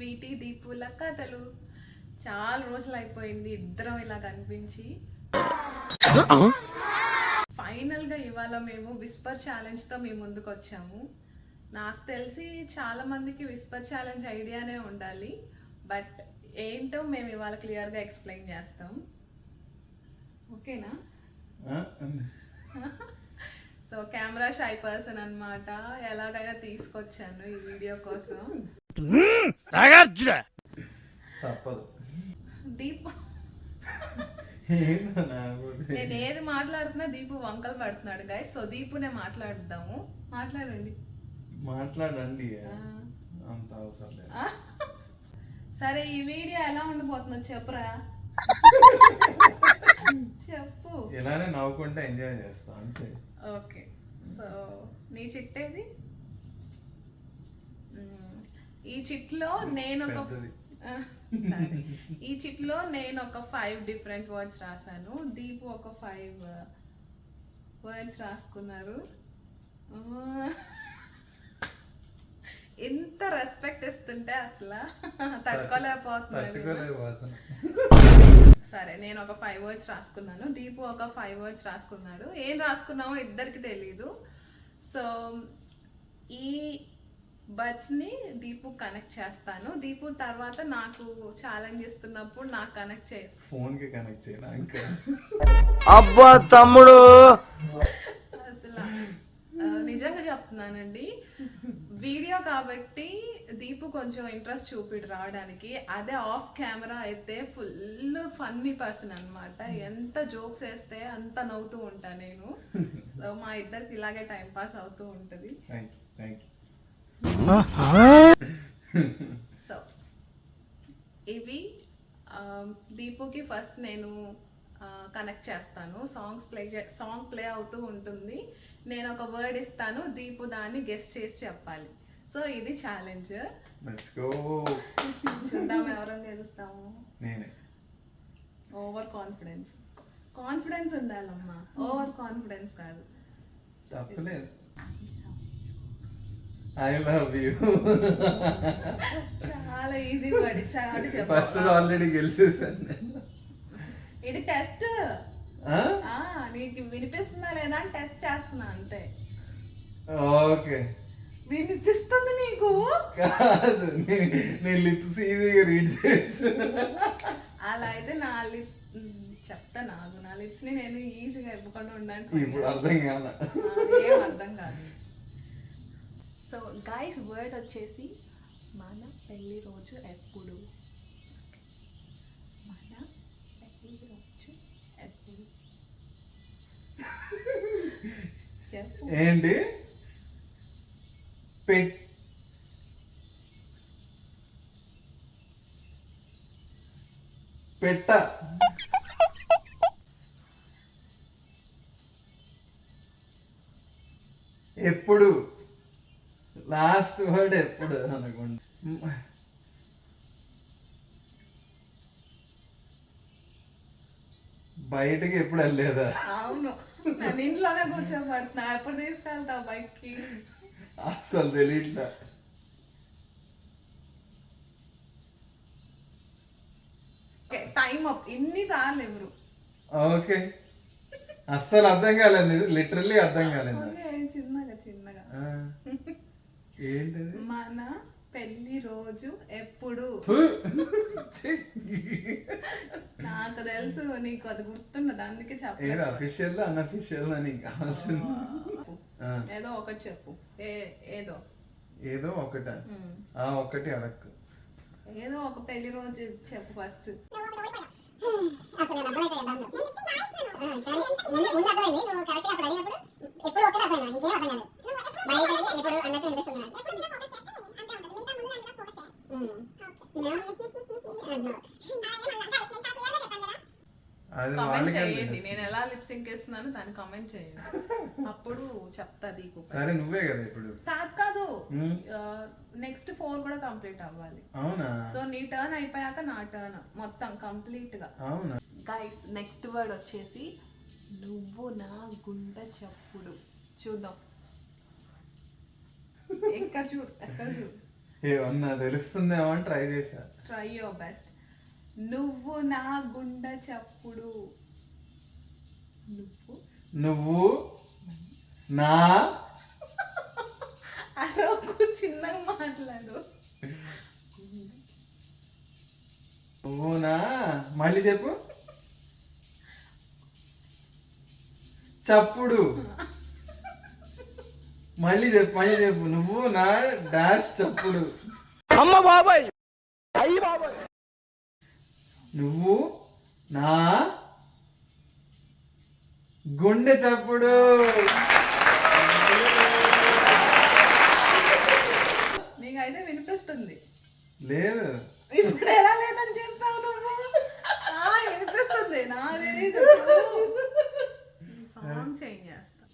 Sweety దీపుల కథలు. చాలా రోజులు అయిపోయింది ఇద్దరం ఇలా కనిపించి. ఫైనల్ గా ఇవాళ మేము విస్పర్ ఛాలెంజ్ తో మీ ముందుకు వచ్చాము. నాకు తెలిసి చాలా మందికి విస్పర్ ఛాలెంజ్ ఐడియానే ఉండాలి, బట్ ఏంటో మేము ఇవాళ క్లియర్ గా ఎక్స్ప్లెయిన్ చేస్తాం. ఓకేనా? సో కెమెరా షై పర్సన్ అన్నమాట, ఎలాగైనా తీసుకొచ్చాను ఈ వీడియో కోసం. దీపు నేను ఏది మాట్లాడుతున్నా దీపు వంకలు పడుతున్నాడు గైస్. సో దీపునే మాట్లాడుదాము. మాట్లాడండి. అంత అవసరం లేదు. సరే, ఈ వీడియో ఎలా ఉండిపోతుందో చెప్పురా. చెప్పు. ఇలానే నవ్వుకుంటే ఎంజాయ్ చేస్తా అంతే. ఓకే, సో నీ చిట్టేది? ఈ చిట్లో నేను ఒక 5 డిఫరెంట్ వర్డ్స్ రాశాను. దీపు ఒక 5 వర్డ్స్ రాసుకున్నారు. ఎంత రెస్పెక్ట్ ఇస్తుంటే అసలు తట్టుకోలేకపోతున్నాను. సరే, నేను ఒక 5 వర్డ్స్ రాసుకున్నాను, దీపు ఒక 5 వర్డ్స్ రాసుకున్నాడు. ఏం రాసుకున్నామో ఇద్దరికి తెలీదు. సో ఈ బర్డ్స్ ని దీపు కనెక్ట్ చేస్తాను. దీపు తర్వాత నాకు ఛాలెంజ్ ఇస్తున్నప్పుడు నాకు కనెక్ట్ చేసి ఫోన్ కి కనెక్ట్ చేయనా ఇంకా? అబ్బా తమ్ముడు, అసలు నిజంగా చెప్తున్నానండి, వీడియో కాబట్టి దీపు కొంచెం ఇంట్రెస్ట్ చూపిడు రావడానికి. అదే ఆఫ్ కెమెరా అయితే ఫుల్ ఫన్నీ పర్సన్ అన్నమాట. ఎంత జోక్స్ వేస్తే అంత నవ్వుతూ ఉంటా నేను. సో మా ఇద్దరికి ఇలాగే టైం పాస్ అవుతూ ఉంటది. సో ఇవి దీపుకి ఫస్ట్ నేను కనెక్ట్ చేస్తాను. సాంగ్ ప్లే అవుతూ ఉంటుంది. నేను ఒక వర్డ్ ఇస్తాను, దీపు దాన్ని గెస్ చేసి చెప్పాలి. సో ఇది ఛాలెంజ్. చూద్దాం ఎవరో గెలుస్తాము. ఓవర్ కాన్ఫిడెన్స్ ఉండాలమ్మా, ఓవర్ కాన్ఫిడెన్స్ కాదు. I love you. చాలా ఈజీ వర్డ్, చాలా చెప్పు. ఫస్ట్ ఆల్రెడీ గెలిచేసాను. ఇది టెస్ట్. నీకు వినిపిస్తుందా లేదా అని టెస్ట్ చేస్తున్నా అంతే. ఓకే, వినిపిస్తుంది నీకు? కాదు, నీ లిప్స్ ఈజీగా రీడ్ చేయొచ్చు. అలా అయితే నా చెప్తా, నా లిప్స్ ని నేను ఈజీగా ఇవ్వకుండా ఉండడానికి. ఇప్పుడు అర్థం కాదు, ఏం అర్థం కాదు. సో గైస్, వర్డ్ వచ్చేసి మన పెళ్లి రోజు ఎప్పుడు. మన పెళ్లి రోజు ఎప్పుడు చెప్పు. ఏంటి? పెట్ట. ఎప్పుడు. లాస్ట్ వర్డ్ ఎప్పుడు అనుకోండి. బయటకి ఎప్పుడు వెళ్ళలేదా? అవును, నేను ఇంట్లోనే కూర్చోబడుతున్నా. ఎప్పుడు తీసుకెళ్తావు బయటికి? అసలు తెలియట్లా. Time up. ఇన్నిసార్లు ఎవరు? ఓకే, అస్సలు అర్థం కాలేదు, లిటరల్లీ అర్థం కాలేదు. చిన్నగా ఏంటది? మన పెళ్లి రోజు ఎప్పుడు. నాకు తెలుసు, నీకు అది గుర్తున్నది, అందుకే చెప్పలేదు. అఫీషియల్ అన్అఫీషియల్ అని కావాల్సింది. ఏదో ఒకటి చెప్పు. ఏదో ఒకట. ఒకటి అడక్కు. ఏదో ఒక పెళ్లి రోజు చెప్పు ఫస్ట్. కామెంట్ చేయండి, నేను ఎలా లిప్ సింక్ చేస్తున్నాను దాన్ని కామెంట్ చేయండి, అప్పుడు చెప్తా దీపు. సరే, నువ్వే కదా ఇప్పుడు. కాదు, నెక్స్ట్ 4 కూడా కంప్లీట్ అవ్వాలి. అవునా? సో నీ టర్న్ అయిపోయాక నా టర్న్ మొత్తం కంప్లీట్ గా. అవునా? గైస్, నెక్స్ట్ వర్డ్ వచ్చేసి నువ్వు నా గుండె చప్పుడు. చూద్దాం. ఎక్కడ చూడు. ఏమన్నా తెలుస్తుందేమో అని ట్రై చేశా. Try your best. నువ్వు నా గుండె చప్పుడు. నువ్వు నా అరకు చిన్నగా మాట్లాడు. నువ్వు నా మళ్ళీ చెప్పు. చప్పుడు. మళ్ళీ చెప్పు. నువ్వు నా డాష్ చప్పుడు. అమ్మ బాబాయ్ అయ్యి బాబాయ్. నువ్వు నా గుండె చప్పుడు. నీకైతే వినిపిస్తుంది. లేదు ఇప్పుడు ఎలా లేదని చెప్పావు నువ్వు. వినిపిస్తుంది. నాదేని సాంగ్ చేంజ్ చేస్తా.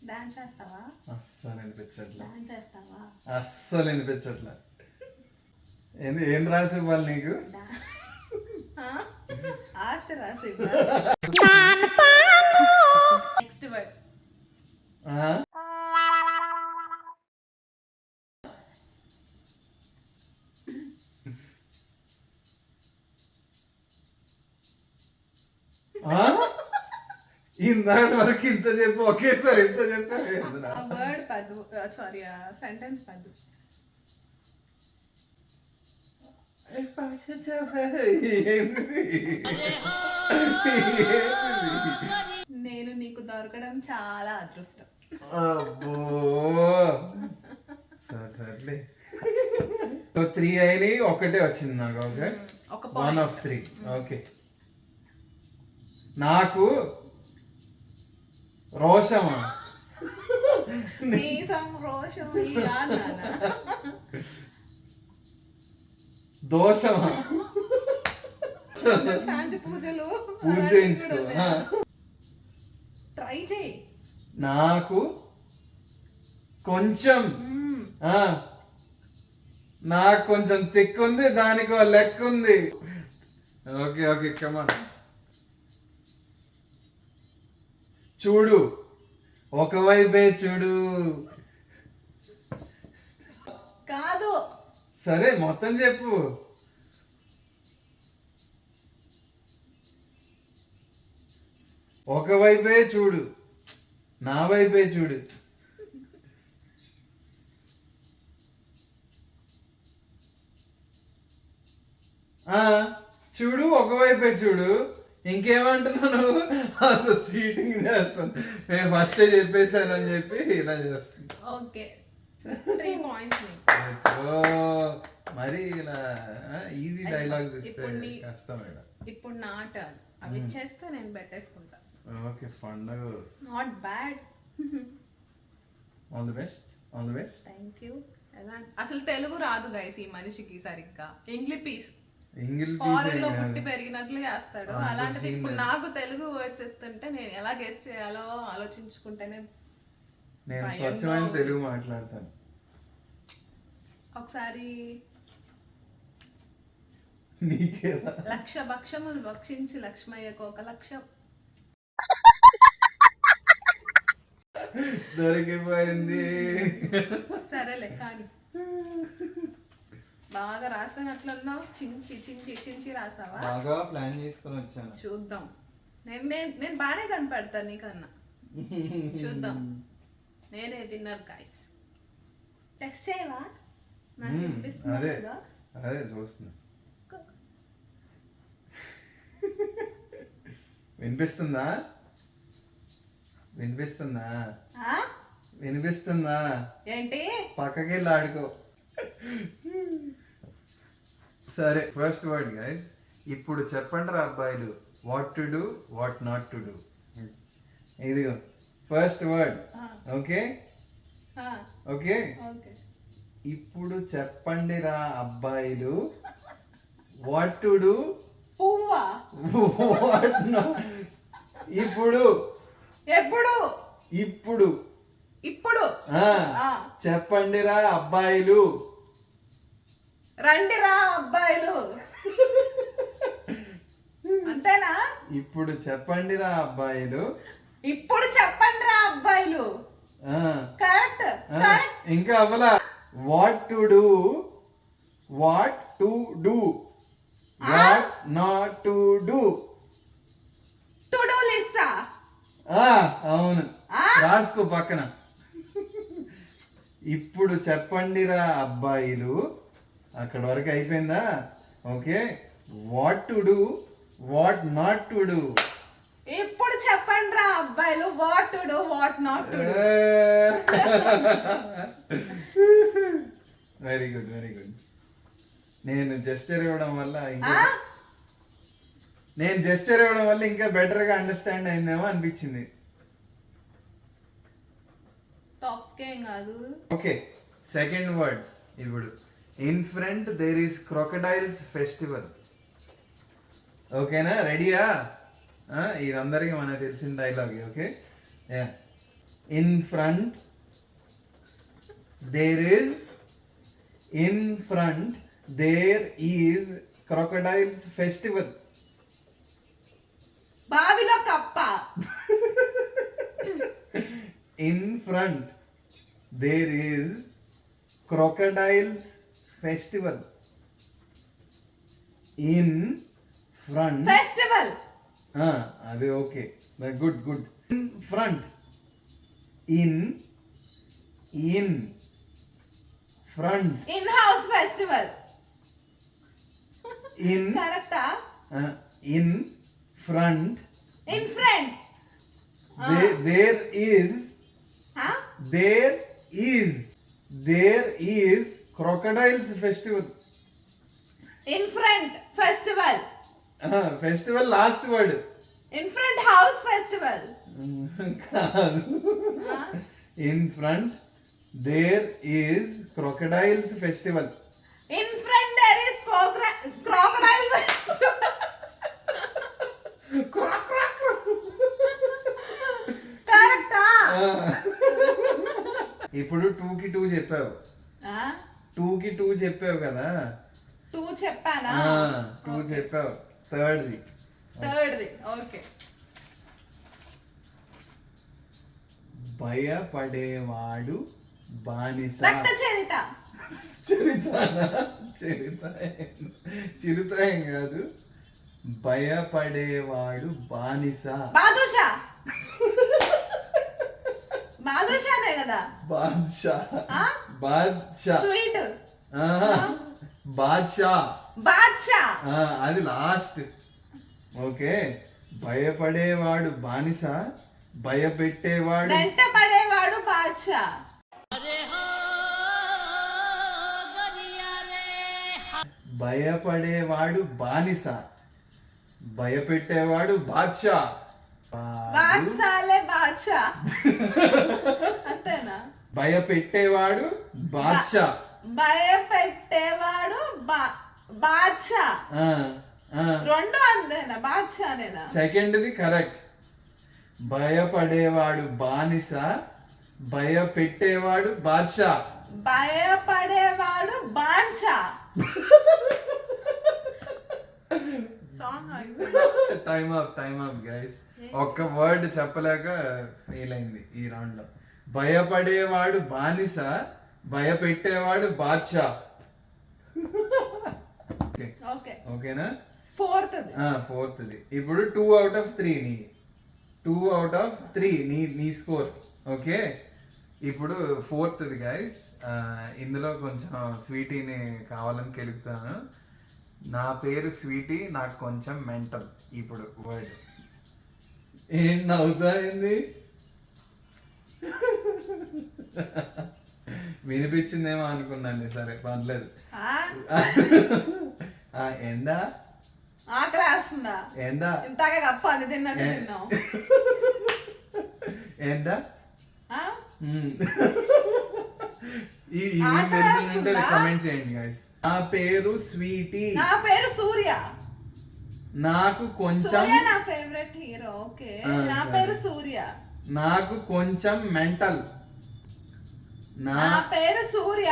డాన్స్ చేస్తావా? అస్సలు వినిపించట్లే. డాన్స్ చేస్తావా? అస్సలు వినిపించట్లే. ఏం రాసి ఇవ్వాలి నీకు? ఆస్తి రాసి. Next word. ఇందాటి వరకు ఇంత చెప్పు, ఒకేసారి ఇంత చెప్పా. వర్డ్ పద్దు, సారీ సెంటెన్స్ పద్దు. నేను నీకు దొరకడం చాలా అదృష్టం. అబ్బో సర్లే. 3 అయినాయి, ఒకటే వచ్చింది నాకు. ఓకే, ఒక 1 of 3. ఓకే. నాకు రోషమా? నీసం రోషం ఈ కాదు నాన్న. దోషమా? శాంతి పూజలు పూజ చేయించుకో. ట్రై చేయి. నాకు కొంచెం నాకు కొంచెం తిక్కుంది, దానికి ఒక లెక్క ఉంది. Okay come on. చూడు, ఒకవైపే చూడు. కాదు. సరే మొత్తం చెప్పు. ఒకవైపే చూడు, నా వైపే చూడు. చూడు, ఒకవైపే చూడు. ఇంకేమంటున్నావు? అసలు చీటింగ్ చేస్తాను. నేను ఫస్టే చెప్పేశానని చెప్పి ఇలా చేస్తాను. Okay, 3 points. మరి ఇలా ఈజీ డైలాగ్స్ ఇస్తే కష్టం. ఇప్పుడు నా టర్న్. అవి ఇచ్చేస్తే నేను పెట్టేసుకుంటా. ఓకే, పండగ. Not bad. All the best. Thank you. అసలు తెలుగు రాదు గైస్ ఈ మనిషికి సరిగ్గా. ఇంగ్లీష్ ఫారెన్ లో పుట్టి పెరిగినట్లు చేస్తాడు. అలాంటిది ఇప్పుడు నాకు తెలుగు వర్డ్స్ ఇస్తుంటే నేను ఎలా గెస్ చేయాలో ఆలోచించుకుంటేనే నేను స్వచ్ఛమైన తెలుగు మాట్లాడతాను. ఒకసారి నీకేలా? 1,00,000 భక్షములు భక్షించి లక్ష్మయ్యకు 1,00,000. దొరికిపోయింది. సరేలే కానీ బాగా రాసినట్లున్నావు. చించి రాసావా? బాగా ప్లాన్ చేసుకుని వచ్చాను. చూద్దాం. నేను బాగానే కనపడతాను నీకన్నా. చూద్దాం. నేనే విన్నర్ గైస్. టెక్స్ట్ చేయవా? అదే చూస్తున్నా. వినిపిస్తుందా? ఏంటి? పక్కకి వెళ్ళి ఆడుకో. సరే, ఫస్ట్ వర్డ్ గైస్. ఇప్పుడు చెప్పండి రా అబ్బాయిలు, what to do, what not to do. ఇదిగో ఫస్ట్ వర్డ్. ఓకే. ఇప్పుడు చెప్పండి రా అబ్బాయిలు, what to do, what not. ఇప్పుడు చెప్పండిరా అబ్బాయిలు, రండిరా అబ్బాయిలు. అంతేనా? ఇప్పుడు చెప్పండిరా అబ్బాయిలు. కరెక్ట్. ఇంకా అవ్వలా. What to do, what to do, what not to do. To do లిస్టా? అవును, రాసుకో పక్కన. ఇప్పుడు చెప్పండిరా అబ్బాయిలు, అక్కడ వరకు అయిపోయిందా? Okay, what to do, what not to do. ఇప్పుడు చెప్పండి రా అబ్బాయిలు, what to do, what not to do. Very good, very good. నేను జెస్చర్ ఇవ్వడం వల్ల ఇంకా బెటర్ గా అండర్స్టాండ్ అయిందేమో అనిపించింది. తప్పేం కాదు. Okay, second word. ఇప్పుడు in front there is crocodiles festival. ఓకేనా, రెడీయా? ఇదందరికీ మనకు తెలిసిన dialogue. Okay, in front there is, in front there is crocodiles festival. బావిలో కప్ప. In front there is crocodiles festival. In front festival. అది okay, good good. In front, in front, in house festival. in కరెక్టా? in front in front. there is crocodiles festival. In front festival. Festival last word. In front house festival. కాదు, in front there is crocodiles festival. In front there is crocodile festival. కరెక్టా? ఇప్పుడు 2కి 2 చెప్పావు. 2కి 2 చెప్పావు కదా. 2 చెప్పానా? 2 చెప్పావు. థర్డ్ది. ఓకే. భయపడేవాడు బానిస. రక్త చరిత. చిరుత ఏం కాదు. భయపడేవాడు బానిస. బాదుషా. బాదుషానే కదా. బాద్షా. స్వీట్. బాద్షా. అది లాస్ట్. ఓకే, భయపడేవాడు బానిస, భయపెట్టేవాడు, వెంట పడేవాడు బాద్షా. భయపడేవాడు బానిస, భయపెట్టేవాడు బాద్షా. బాద్షాలే బాద్షా. అంతేనా? భయపెట్టేవాడు బాద్షా. భయపెట్టేవాడు బాద్షా. రెండు అంతేనా? బాద్షానేనా? సెకండ్ది కరెక్ట్. భయపడేవాడు బానిస, భయపెట్టేవాడు బాద్షా. భయపడేవాడు బాద్షా. Time up guys. ఒక్క వర్డ్ చెప్పలేక ఫెయిల్ అయింది ఈ రౌండ్ లో. భయపడేవాడు బానిస, భయపెట్టేవాడు బాద్షా. ఓకేనా? ఫోర్త్ది. ఇప్పుడు 2 out of 3 నీ. 2 out of 3 నీ స్కోర్. ఓకే, ఇప్పుడు ఫోర్త్ది గైస్. ఇందులో కొంచెం స్వీటీని కావాలని కెలుగుతాను. నా పేరు స్వీటీ, నాకు కొంచెం మెంటల్. ఇప్పుడు వర్డ్ ఏం నవ్వుతాయింది? వినిపించిందేమో అనుకున్నాను. సరే పర్లేదు. ఎండా ఆకలేస్తుందా? ఎండా ఇంతగా కప్ప అది తిన్నట్టు తిన్నావు. ఎండా కమెంట్ చేయండి గైస్. నా పేరు స్వీటీ. నా పేరు సూర్య. నాకు కొంచెం, సూర్య నా ఫేవరెట్ హీరో. ఓకే, నా పేరు సూర్య. నాకు కొంచెం మెంటల్. నా పేరు సూర్య.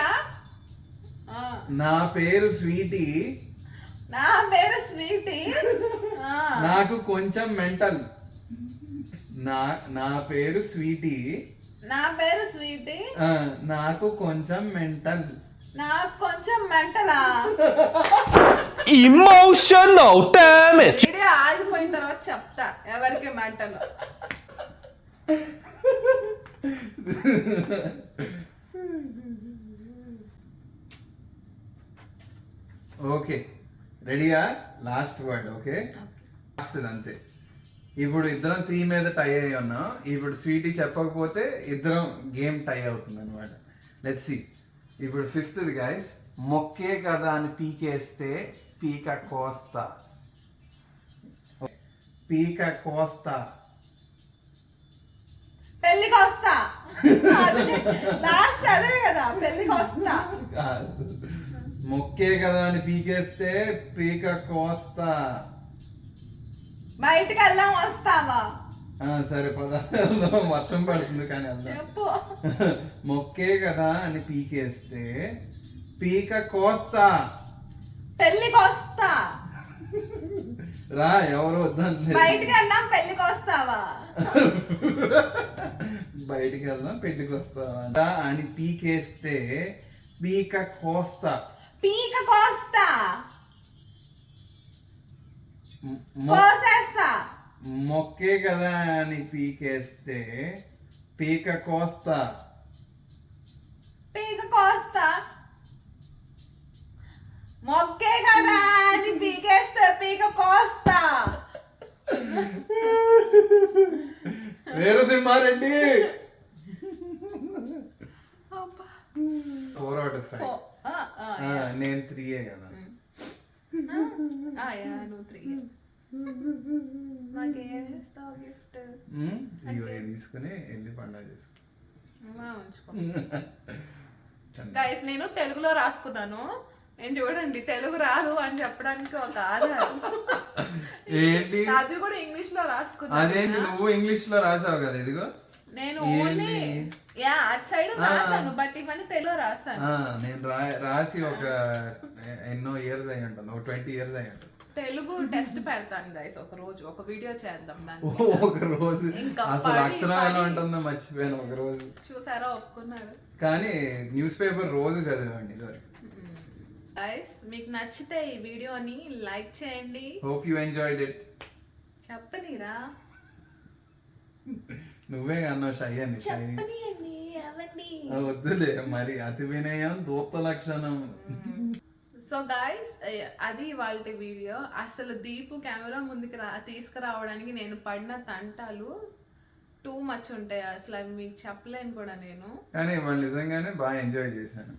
నా పేరు స్వీటీ. నా పేరు స్వీటీ. నాకు కొంచెం మెంటల్. నా పేరు స్వీటీ. నా పేరు స్వీటీ. నాకు కొంచెం మెంటల్. నాకు కొంచెం మెంటలా. Emotional damage. వీడియో ఆగిపోయిన తర్వాత చెప్తా ఎవరికి మెంటల్. ఓకే రెడీయా? Last word. ఓకే లాస్ట్ అంతే. ఇప్పుడు ఇద్దరం 3 మీద టై అయ్యి ఉన్నాం. ఇప్పుడు స్వీటీ చెప్పకపోతే ఇద్దరం గేమ్ టై అవుతుంది అనమాట. Let's see. ఇప్పుడు 5th గైస్. మొక్కే కదా అని పీకేస్తే పీక కోస్తా. పీక కోస్తా. పెళ్ళికి వస్తా. లాస్ట్ అదే కదా, పెళ్ళికి వస్తా. కాదు. మొక్కే కదా అని పీకేస్తే పీక కోస్తా. బయటికి వెళ్దాం వస్తావా? సరే పద వర్షం పడుతుంది కానీ వెళ్దాం. చెప్పు. మొక్కే కదా అని పీకేస్తే పీక కోస్తా. పెళ్ళికి వస్తా. రా ఎవరు వద్దని. బయటికి వెళ్దాం పెళ్ళికి వస్తావా? బయటికి వెళ్దాం పెళ్లికి వస్తావా అని పీకేస్తే పీక కోస్తా. పీక కోస్తా. కోసేస్తా. మొక్కే కదా అని పీకేస్తే పీక కోస్తా. పీక కోస్తా. మొక్కే కదా అని పీకేస్తే పీక కోస్తా. వీరసింహారెడ్డి. 4 out of 5. నేను 3 కదా. నువ్వు 3. నాకేం ఇస్తావు గిఫ్ట్? ఇగో తీసుకుని వెళ్ళి పండుగ చేసుకో. గైస్ నేను తెలుగులో రాసుకున్నాను. నేను చూడండి తెలుగు రాదు అని చెప్పడానికి ఒక ఆధారం. ఏంటి? అది కూడా ఇంగ్లీష్ లో రాసుకున్నాను. అదేంటి నువ్వు ఇంగ్లీష్ లో రాసావు కదా? ఇదిగో నేను ఓన్లీ అటు సైడ్ రాసాను, బట్ ఇవన్నీ తెలుగులో రాసాను. నేను రాసి ఒక ఎన్నో ఇయర్స్ అయి ఉంటుంది, ఒక 20 years అయి ఉంటుంది. తెలుగు టెస్ట్ పెడతాను గైస్, ఒక రోజు ఒక వీడియో చేద్దాం దాన్ని. ఒక రోజు అసలు అక్షరం ఎలా ఉంటుందో మర్చిపోయాను. ఒక రోజు చూసారా, ఒప్పుకున్నారు. కానీ న్యూస్ పేపర్ రోజు చదివండి ఇదివరకు. గైస్ మీకు నచ్చితే ఈ వీడియోని లైక్ చేయండి. Hope you enjoyed it. చెప్పనీరా? నువ్వే అన్నావు షై అని. చెప్పనీయండి అవండి. వద్దులే మరి, అతి వినయం దూత లక్షణం. సో గైస్ అది వాళ్ళ వీడియో. అసలు దీపు కెమెరా ముందుకు తీసుకురావడానికి నేను పడిన తంటాలు టూ మచ్ ఉంటాయి. అసలు అవి మీకు చెప్పలేను కూడా నేను. కానీ వాళ్ళు నిజంగానే బాగా ఎంజాయ్ చేశాను.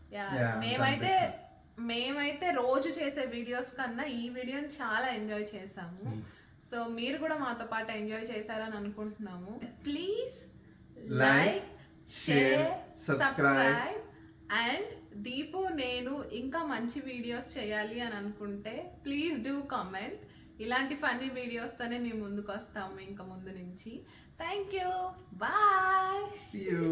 మేమైతే రోజు చేసే వీడియోస్ కన్నా ఈ వీడియోని చాలా ఎంజాయ్ చేసాము. సో మీరు కూడా మాతో పాటు ఎంజాయ్ చేశారని అనుకుంటున్నాము. Please like, share, subscribe. And Deepu నేను ఇంకా మంచి వీడియోస్ చేయాలి అని అనుకుంటే ప్లీజ్ డూ కామెంట్. ఇలాంటి ఫన్నీ వీడియోస్తోనే మేము ముందుకు వస్తాము ఇంకా ముందు నుంచి. Thank you. Bye. See you.